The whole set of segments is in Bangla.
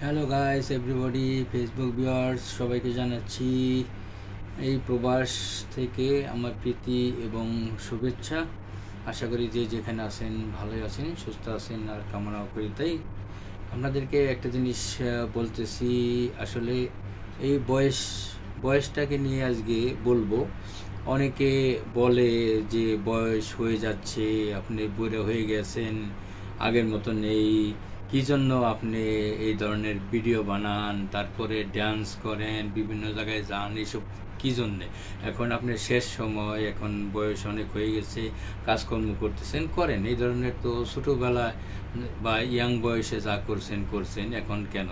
Hello guys everybody, Facebook viewers সবাইকে জানাচ্ছি এই প্রবাস থেকে আমার প্রীতি এবং শুভেচ্ছা। আশা করি যে যেখানে আছেন ভালোই আছেন, সুস্থ আছেন আর কামনাও করি তাই। আপনাদেরকে একটা জিনিস বলতেছি, আসলে এই বয়সটাকে নিয়ে আজকে বলবো। অনেকে বলে যে বয়স হয়ে যাচ্ছে, আপনি বুড়ো হয়ে গেছেন, আগের মতো নেই, কী জন্য আপনি এই ধরনের ভিডিও বানান, তারপরে ডান্স করেন, বিভিন্ন জায়গায় যান, এইসব কী জন্যে? এখন আপনার শেষ সময়, এখন বয়স অনেক হয়ে গেছে, কাজকর্ম করতেছেন, করেন। এই ধরনের তো ছোটোবেলায় বা ইয়াং বয়সে যা করছেন করছেন, এখন কেন?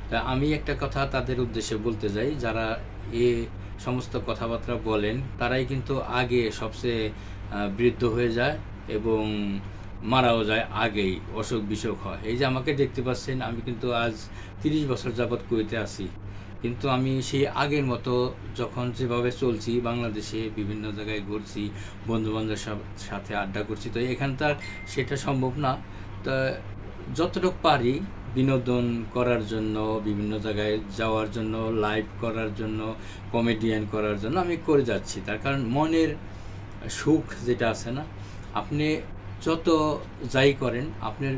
তা আমি একটা কথা তাদের উদ্দেশ্যে বলতে যাই, যারা এ সমস্ত কথাবার্তা বলেন তারাই কিন্তু আগে সবচেয়ে বৃদ্ধ হয়ে যায় এবং মারাও যায় আগেই, অসুখ বিসুখ হয়। এই যে আমাকে দেখতে পাচ্ছেন, আমি কিন্তু আজ 30 বছর যাবৎ কুয়েতে আছি, কিন্তু আমি সেই আগের মতো যখন যেভাবে চলছি, বাংলাদেশে বিভিন্ন জায়গায় ঘুরছি, বন্ধুবান্ধবের সাথে আড্ডা করছি, তো এখানকার সেটা সম্ভব না। তা যতটুকু পারি বিনোদন করার জন্য, বিভিন্ন জায়গায় যাওয়ার জন্য, লাইভ করার জন্য, কমেডিয়ান করার জন্য আমি করে যাচ্ছি। তার কারণ মনের সুখ যেটা আছে না, আপনি যত যাই করেন, আপনার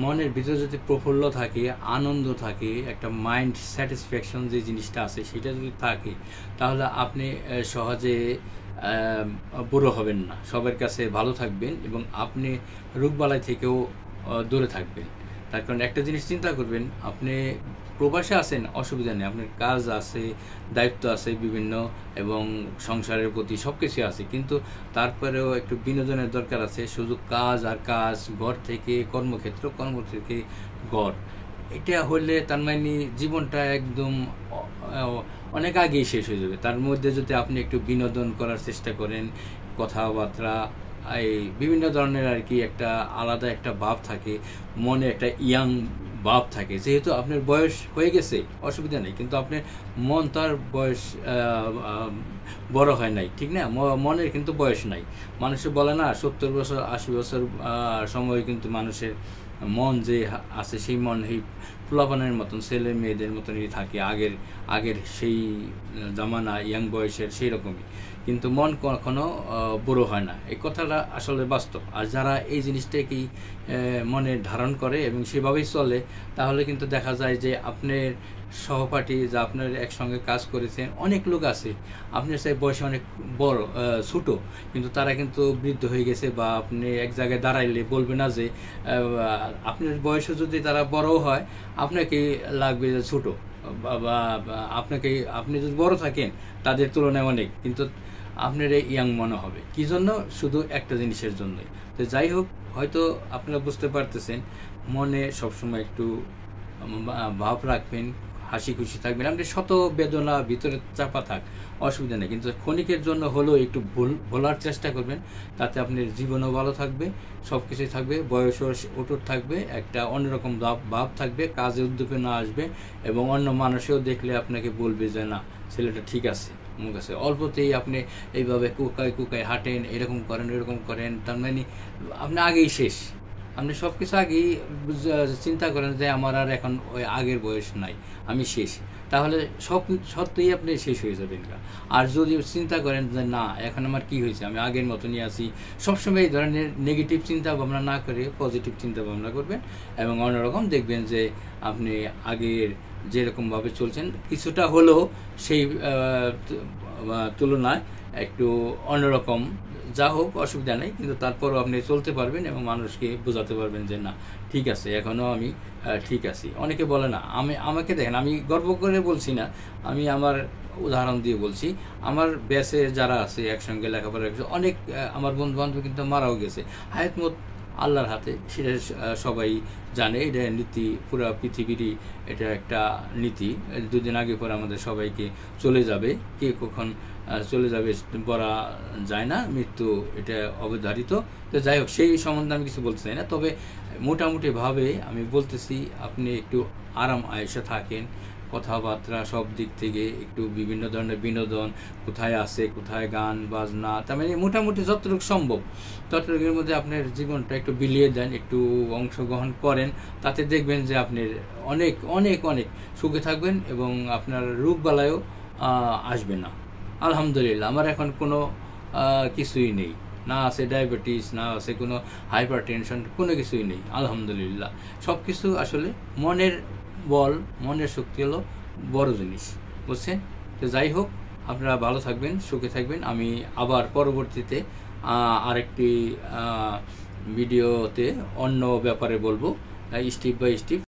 মনের ভিতরে যদি প্রফুল্ল থাকে, আনন্দ থাকে, একটা মাইন্ড স্যাটিসফ্যাকশন যে জিনিসটা আছে সেটা যদি থাকে, তাহলে আপনি সহজে বুড়ো হবেন না, সবার কাছে ভালো থাকবেন এবং আপনি রোগবালাই থেকেও দূরে থাকবেন। তার কারণ একটা জিনিস চিন্তা করবেন, আপনি প্রবাসে আছেন, অসুবিধা নেই, আপনার কাজ আছে, দায়িত্ব আছে বিভিন্ন, এবং সংসারের প্রতি সব কিছু আছে, কিন্তু তারপরেও একটু বিনোদনের দরকার আছে। শুধু কাজ আর কাজ, ঘর থেকে কর্মক্ষেত্র, কর্ম থেকে ঘর, এটা হলে তার মানে জীবনটা একদম অনেক আগেই শেষ হয়ে যাবে। তার মধ্যে যদি আপনি একটু বিনোদন করার চেষ্টা করেন, কথাবার্তা, এই বিভিন্ন ধরনের আর কি, একটা আলাদা একটা ভাব থাকে মনে, একটা ইয়াং ভাব থাকে। যেহেতু আপনার বয়স হয়ে গেছে অসুবিধা নেই, কিন্তু আপনার মন তার বয়স বড় হয় নাই, ঠিক না? মনের কিন্তু বয়স নাই। মানুষে বলে না 70 বছর 80 বছর সময় কিন্তু মানুষের মন যে আছে, সেই মন এই পোলাপানের মতন, ছেলে মেয়েদের মতনই থাকে, আগের সেই জামানা, ইয়াং বয়সের সেই রকমই। কিন্তু মন কখনো বুড়ো হয় না, এই কথাটা আসলে বাস্তব। আর যারা এই জিনিসটাকেই মনে ধারণ করে এবং সেভাবেই চলে, তাহলে কিন্তু দেখা যায় যে আপনার সহপাঠী, যা আপনার একসঙ্গে কাজ করেছেন, অনেক লোক আছে আপনার সেই বয়সে অনেক বড়, ছোটো, কিন্তু তারা কিন্তু বৃদ্ধ হয়ে গেছে। বা আপনি এক জায়গায় দাঁড়াইলে বলবে না যে আপনার বয়সে যদি তারা বড়ও হয়, আপনাকে লাগবে যে ছোটো, বা আপনাকে, আপনি যদি বড় থাকেন তাদের তুলনায় অনেক, কিন্তু আপনার ইয়াং মনে হবে। কী জন্য? শুধু একটা জিনিসের জন্যই। তো যাই হোক, হয়তো আপনারা বুঝতে পারতেছেন, মনে সবসময় একটু ভাব রাখবেন, হাসি খুশি থাকবেন। আপনি শত বেদনা ভিতরে চাপা থাক, অসুবিধা নেই, কিন্তু ক্ষণিকের জন্য হলেও একটু ভোলার চেষ্টা করবেন, তাতে আপনার জীবনও ভালো থাকবে, সব কিছুই থাকবে, বয়সও অটুট থাকবে, একটা অন্যরকম ভাব থাকবে, কাজে উদ্দীপনা আসবে, এবং অন্য মানুষেও দেখলে আপনাকে বলবে যে না, ছেলেটা ঠিক আছে, মুখ আছে। অল্পতেই আপনি এইভাবে কুকায় হাঁটেন, এরকম করেন, তার মানে আপনি আগেই শেষ। আপনি সব কিছু আগেই চিন্তা করেন যে আমার আর এখন ওই আগের বয়স নাই, আমি শেষ, তাহলে সত্যিই আপনি শেষ হয়ে যাবেন। আর যদি চিন্তা করেন যে না, এখন আমার কি হয়েছে, আমি আগের মতনই আছি, সবসময় এই ধরনের নেগেটিভ চিন্তা ভাবনা না করে পজিটিভ চিন্তা ভাবনা করবেন, এবং অন্যরকম দেখবেন যে আপনি আগের যেরকমভাবে চলছেন, কিছুটা হলেও সেই তুলনায় একটু অন্যরকম, যা হোক অসুবিধা নেই, কিন্তু তারপরও আপনি চলতে পারবেন এবং মানুষকে বোঝাতে পারবেন যে না, ঠিক আছে, এখনও আমি ঠিক আছি। অনেকে বলে না, আমাকে দেখেন, আমি গর্ব করে বলছি না, আমি আমার উদাহরণ দিয়ে বলছি। আমার ব্যাচে যারা আছে, একসঙ্গে লেখাপড়া করছে, অনেক আমার বন্ধু বান্ধব কিন্তু মারাও গেছে। হায়াত মত আল্লাহর হাতে, সেটা সবাই জানে, এটা নীতি, পুরো পৃথিবীরই এটা একটা নীতি। দুদিন আগে পরে আমাদের সবাইকে চলে যাবে, কে কখন চলে যাবে বলা যায় না, মৃত্যু এটা অবধারিত। তো যাই হোক, সেই সম্বন্ধে আমি কিছু বলতে চাই না, তবে মোটামুটিভাবে আমি বলতেছি, আপনি একটু আরাম আয়েশে থাকেন, কথাবার্তা সব দিক থেকে একটু বিভিন্ন ধরনের বিনোদন, কোথায় আছে, কোথায় গান বাজনা, তার মানে মোটামুটি যতটুকু সম্ভব ততটুকুর মধ্যে আপনার জীবনটা একটু বিলিয়ে দেন, একটু অংশগ্রহণ করেন, তাতে দেখবেন যে আপনি অনেক অনেক অনেক সুখে থাকবেন এবং আপনার রোগবালাইও আসবে না। আলহামদুলিল্লাহ, আমার এখন কোনো কিছুই নেই, না আছে ডায়াবেটিস, না আছে কোনো হাইপার টেনশন, কোনো কিছুই নেই আলহামদুলিল্লাহ। সব কিছু আসলে মনের বল, মনের শক্তি হলো বড় জিনিস, বুঝছেন? তো যাই হোক, আপনারা ভালো থাকবেন, সুখে থাকবেন। আমি আবার পরবর্তীতে আরেকটি ভিডিওতে অন্য ব্যাপারে বলবো, স্টেপ বাই স্টেপ।